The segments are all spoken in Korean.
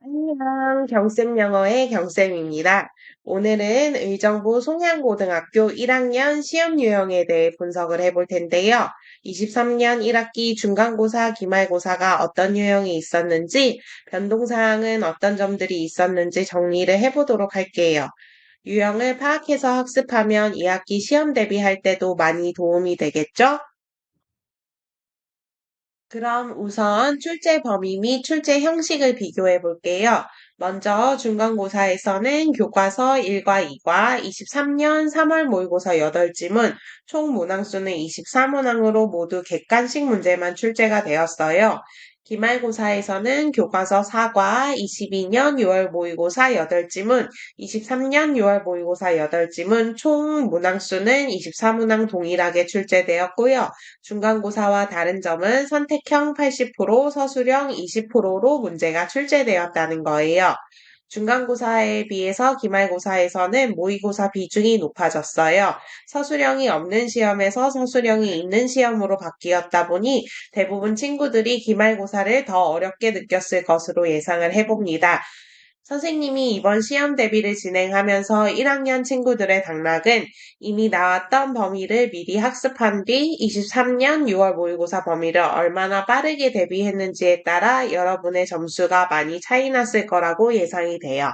안녕, 경쌤영어의 경쌤입니다. 오늘은 의정부 송양고등학교 1학년 시험 유형에 대해 분석을 해볼 텐데요. 23년 1학기 중간고사, 기말고사가 어떤 유형이 있었는지, 변동사항은 어떤 점들이 있었는지 정리를 해보도록 할게요. 유형을 파악해서 학습하면 2학기 시험 대비할 때도 많이 도움이 되겠죠? 그럼 우선 출제 범위 및 출제 형식을 비교해 볼게요. 먼저 중간고사에서는 교과서 1과 2과 23년 3월 모의고사 8지문, 총 문항수는 23문항으로 모두 객관식 문제만 출제가 되었어요. 기말고사에서는 교과서 4과 22년 6월 모의고사 8지문, 23년 6월 모의고사 8지문, 총 문항수는 24문항 동일하게 출제되었고요. 중간고사와 다른 점은 선택형 80%, 서술형 20%로 문제가 출제되었다는 거예요. 중간고사에 비해서 기말고사에서는 모의고사 비중이 높아졌어요. 서술형이 없는 시험에서 서술형이 있는 시험으로 바뀌었다 보니 대부분 친구들이 기말고사를 더 어렵게 느꼈을 것으로 예상을 해봅니다. 선생님이 이번 시험 대비를 진행하면서 1학년 친구들의 당락은 이미 나왔던 범위를 미리 학습한 뒤 23년 6월 모의고사 범위를 얼마나 빠르게 대비했는지에 따라 여러분의 점수가 많이 차이 났을 거라고 예상이 돼요.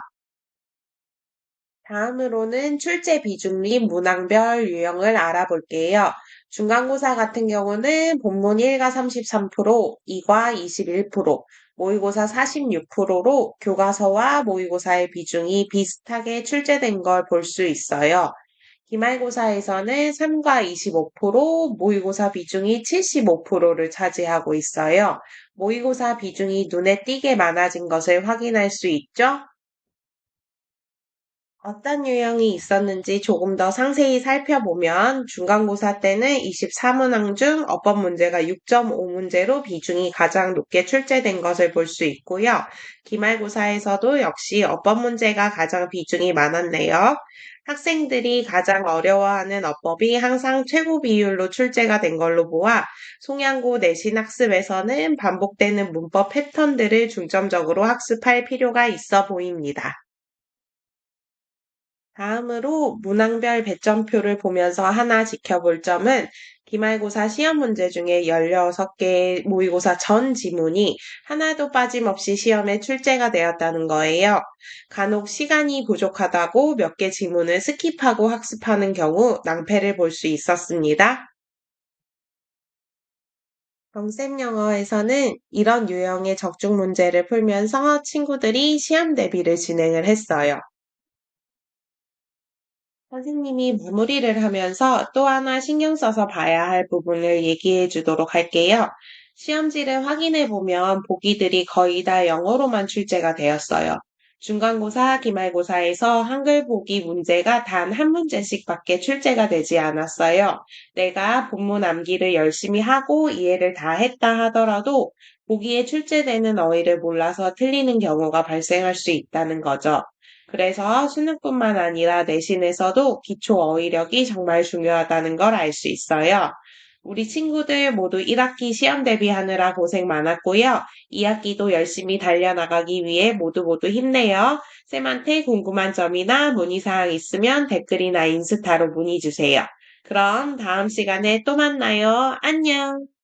다음으로는 출제 비중 및 문항별 유형을 알아볼게요. 중간고사 같은 경우는 본문 1과 33%, 2과 21%, 모의고사 46%로 교과서와 모의고사의 비중이 비슷하게 출제된 걸 볼 수 있어요. 기말고사에서는 3과 25%, 모의고사 비중이 75%를 차지하고 있어요. 모의고사 비중이 눈에 띄게 많아진 것을 확인할 수 있죠? 어떤 유형이 있었는지 조금 더 상세히 살펴보면 중간고사 때는 24문항 중 어법 문제가 6.5문제로 비중이 가장 높게 출제된 것을 볼 수 있고요. 기말고사에서도 역시 어법 문제가 가장 비중이 많았네요. 학생들이 가장 어려워하는 어법이 항상 최고 비율로 출제가 된 걸로 보아 송양고 내신 학습에서는 반복되는 문법 패턴들을 중점적으로 학습할 필요가 있어 보입니다. 다음으로 문항별 배점표를 보면서 하나 지켜볼 점은 기말고사 시험 문제 중에 16개의 모의고사 전 지문이 하나도 빠짐없이 시험에 출제가 되었다는 거예요. 간혹 시간이 부족하다고 몇 개 지문을 스킵하고 학습하는 경우 낭패를 볼 수 있었습니다. 정쌤 영어에서는 이런 유형의 적중 문제를 풀면서 친구들이 시험 대비를 진행을 했어요. 선생님이 마무리를 하면서 또 하나 신경 써서 봐야 할 부분을 얘기해 주도록 할게요. 시험지를 확인해 보면 보기들이 거의 다 영어로만 출제가 되었어요. 중간고사, 기말고사에서 한글 보기 문제가 단 한 문제씩밖에 출제가 되지 않았어요. 내가 본문 암기를 열심히 하고 이해를 다 했다 하더라도 보기에 출제되는 어휘를 몰라서 틀리는 경우가 발생할 수 있다는 거죠. 그래서 수능뿐만 아니라 내신에서도 기초 어휘력이 정말 중요하다는 걸 알 수 있어요. 우리 친구들 모두 1학기 시험 대비하느라 고생 많았고요. 2학기도 열심히 달려나가기 위해 모두 힘내요. 쌤한테 궁금한 점이나 문의사항 있으면 댓글이나 인스타로 문의 주세요. 그럼 다음 시간에 또 만나요. 안녕!